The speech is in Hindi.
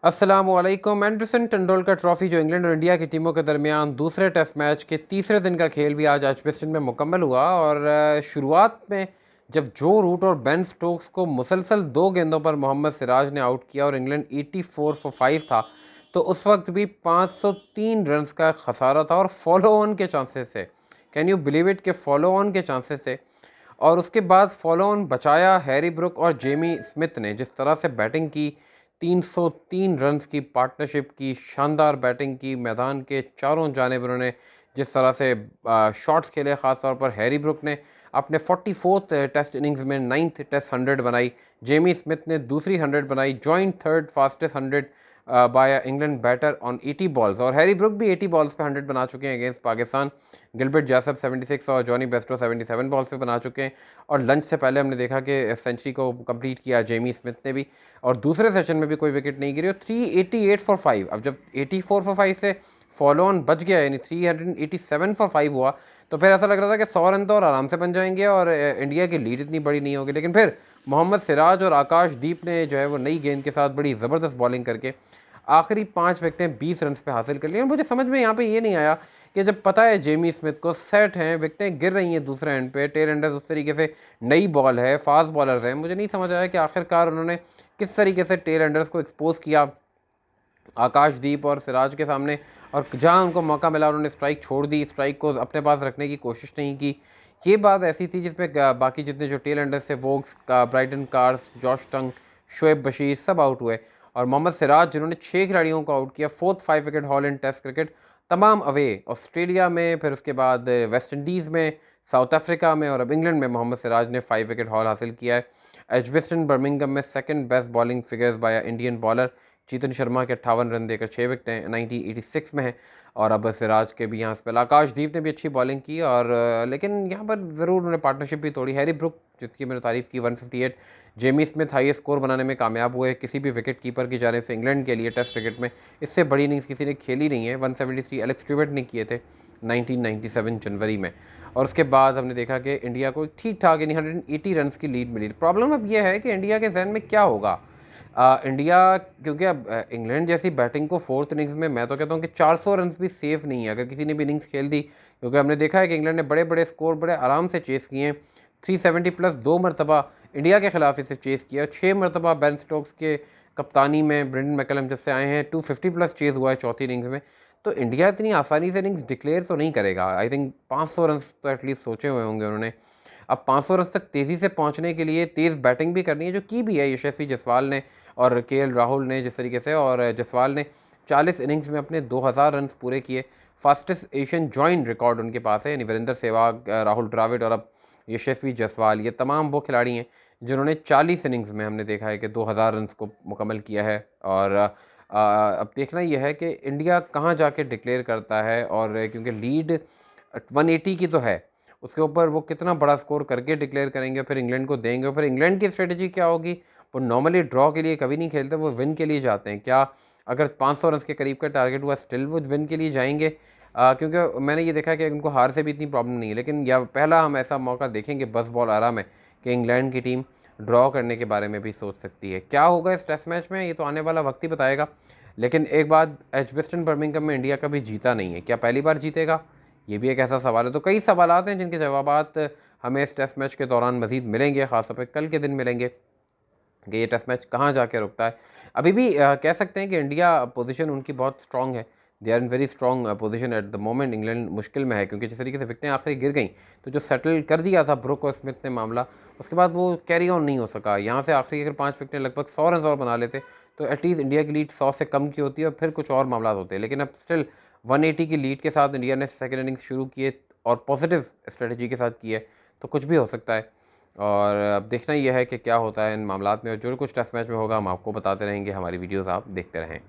अस्सलामुअलैकुम। एंडरसन टेंडुलकर ट्रॉफी जो इंग्लैंड और इंडिया की टीमों के दरमियान दूसरे टेस्ट मैच के तीसरे दिन का खेल भी आज एजबेस्टन में मुकम्मल हुआ और शुरुआत में जब जो रूट और बेन स्टोक्स को मुसलसल दो गेंदों पर मोहम्मद सिराज ने आउट किया और इंग्लैंड 84 फॉर 5 था, तो उस वक्त भी 503 रन्स का खसारा था और फॉलो ऑन के चांसेस थे। कैन यू बिलीव इट के फॉलो ऑन के चांसेस थे। और उसके बाद फॉलो ऑन बचाया हैरी ब्रुक और जेमी स्मिथ ने जिस तरह से बैटिंग की। 303 रन्स की पार्टनरशिप की, शानदार बैटिंग की, मैदान के चारों जानिब उन्होंने जिस तरह से शॉट्स खेले, ख़ास तौर पर हैरी ब्रुक ने अपने 44th टेस्ट इनिंग्स में 9th टेस्ट 100 बनाई। जेमी स्मिथ ने दूसरी 100 बनाई, joint third fastest 100 by England batter on 80 balls. और हैरी ब्रुक भी 80 बॉल्स पे 100 बना चुके हैं अगेंस्ट पाकिस्तान। गिलबर्ट जैसप 76 और जॉनी बेस्टो 77 बॉल्स पे बना चुके हैं। और लंच से पहले हमने देखा कि सेंचुरी को कंप्लीट किया जेमी स्मिथ ने भी, और दूसरे सेशन में भी कोई विकेट नहीं गिरी और 388 फॉर 5। अब जब 84 फॉर 5 से फॉलो ऑन बच गया, यानी 387 फॉर 5 हुआ, तो फिर ऐसा लग रहा था कि 100 रन तो और आराम से बन जाएंगे और इंडिया की लीड इतनी बड़ी नहीं होगी। लेकिन फिर मोहम्मद सिराज और आकाशदीप ने जो है वो नई गेंद के साथ बड़ी ज़बरदस्त बॉलिंग करके आखिरी 5 विकेटें 20 रन पे हासिल कर ली। और मुझे समझ में यहाँ पे ये नहीं आया कि जब पता है जेमी स्मिथ को सेट हैं, विकेटें गिर रही हैं दूसरे एंड पे, टेल एंडर्स उस तरीके से, नई बॉल है, फास्ट बॉलर्स हैं, मुझे नहीं समझ आया कि आखिरकार उन्होंने किस तरीके से टेल एंडर्स को एक्सपोज किया आकाशदीप और सिराज के सामने। और जहां उनको मौका मिला उन्होंने स्ट्राइक छोड़ दी, स्ट्राइक को अपने पास रखने की कोशिश नहीं की। ये बात ऐसी थी जिसमें बाकी जितने जो टेल एंडर्स थे, वोक्स का, ब्राइटन कार्स, जॉश टंग, शोएब बशीर, सब आउट हुए। और मोहम्मद सिराज जिन्होंने 6 खिलाड़ियों को आउट किया, 4th 5 विकेट हॉल इन टेस्ट क्रिकेट, तमाम अवे, ऑस्ट्रेलिया में, फिर उसके बाद वेस्ट इंडीज़ में, साउथ अफ्रीका में और अब इंग्लैंड में मोहम्मद सिराज ने 5 विकेट हॉल हासिल किया है। एजबेस्टन बर्मिंघम में second best bowling figures by Indian bowler Chetan Sharma के 58 रन देकर 6 विकेटें 1986 में है। और अब सिराज के भी यहाँ स्पेल, आकाशदीप ने भी अच्छी बॉलिंग की और लेकिन यहाँ पर ज़रूर उन्होंने पार्टनरशिप भी तोड़ी। हैरी ब्रुक जिसकी मैंने तारीफ़ की 158, जेमी स्मिथ हाईएस्ट स्कोर बनाने में कामयाब हुए किसी भी विकेट कीपर की जानिब से इंग्लैंड के लिए टेस्ट क्रिकेट में। इससे बड़ी इनिंग्स किसी ने खेली नहीं है। 173 एलेक्स ट्रिवेट ने किए थे 1997 जनवरी में। और उसके बाद हमने देखा कि इंडिया को ठीक ठाक यानी 180 रन की लीड मिली। प्रॉब्लम अब यह है कि इंडिया के जहन में क्या होगा। इंडिया, क्योंकि अब इंग्लैंड जैसी बैटिंग को 4th इनिंग्स में मैं तो कहता हूँ कि 400 रन भी सेफ नहीं है अगर किसी ने भी इनिंग्स खेल दी, क्योंकि हमने देखा है कि इंग्लैंड ने बड़े बड़े स्कोर बड़े आराम से चेस किए हैं। 370 प्लस 2 मरतबा इंडिया के खिलाफ इसे चेस किया, 6 मरतबा बेन स्टोक्स के कप्तानी में ब्रेंडन मैकलम जब से आए हैं 250 प्लस चेस हुआ है चौथी इनिंग्स में। तो इंडिया इतनी आसानी से इनिंग्स डिक्लेयर तो नहीं करेगा। आई थिंक 500 रन तो एटलीस्ट सोचे हुए होंगे उन्होंने। अब 500 रन तक तेज़ी से पहुंचने के लिए तेज़ बैटिंग भी करनी है, जो की भी है यशस्वी जायसवाल ने और केएल राहुल ने जिस तरीके से। और जायसवाल ने 40 इनिंग्स में अपने 2000 रन पूरे किए। फास्टेस्ट एशियन जॉइंट रिकॉर्ड उनके पास है, यानी वीरेंद्र सहवाग, राहुल द्राविड और अब यशस्वी जायसवाल, ये तमाम वो खिलाड़ी हैं जिन्होंने 40 इनिंग्स में हमने देखा है कि 2000 रन को मुकम्मल किया है। और अब देखना यह है कि इंडिया कहाँ जाके डिक्लेयर करता है, और क्योंकि लीड 180 की तो है, उसके ऊपर वो कितना बड़ा स्कोर करके डिक्लेयर करेंगे, फिर इंग्लैंड को देंगे। फिर इंग्लैंड की स्ट्रेटजी क्या होगी, वो नॉर्मली ड्रॉ के लिए कभी नहीं खेलते, वो विन के लिए जाते हैं। क्या अगर 500 रन के करीब का टारगेट हुआ, स्टिल वो विन के लिए जाएंगे? क्योंकि मैंने ये देखा कि उनको हार से भी इतनी प्रॉब्लम नहीं है। लेकिन या पहला हम ऐसा मौका देखेंगे बस बॉल आरा में कि इंग्लैंड की टीम ड्रॉ करने के बारे में भी सोच सकती है। क्या होगा इस टेस्ट मैच में, ये तो आने वाला वक्त ही बताएगा। लेकिन एक बात, एजबेस्टन बर्मिंघम में इंडिया कभी जीता नहीं है, क्या पहली बार जीतेगा, ये भी एक ऐसा सवाल है। तो कई सवालात हैं जिनके जवाबात हमें इस टेस्ट मैच के दौरान मज़ीद मिलेंगे, ख़ासतौर पे कल के दिन मिलेंगे कि ये टेस्ट मैच कहाँ जाके रुकता है। अभी भी कह सकते हैं कि इंडिया पोजीशन उनकी बहुत स्ट्रॉन्ग है, they are in very strong position at the moment. England मुश्किल में है क्योंकि जिस तरीके से विकेटें आखिरी गिर गई, तो जो सेटल कर दिया था ब्रुक और स्मिथ ने मामला, उसके बाद वो कैरी ऑन नहीं हो सका। यहाँ से आखिरी अगर 5 विकेटें लगभग 100 रन और बना लेते तो एटलीस्ट इंडिया की लीड 100 से कम की होती है और फिर कुछ और मामला होते हैं। लेकिन अब स्टिल 180 की लीड के साथ इंडिया ने सेकेंड इनिंग्स शुरू किए और पॉजिटिव स्ट्रेटजी के साथ किए, तो कुछ भी हो सकता है। और अब देखना यह है कि क्या होता है इन मामलात में, और जो कुछ टेस्ट मैच में होगा हम आपको बताते रहेंगे। हमारी वीडियोस आप देखते रहें।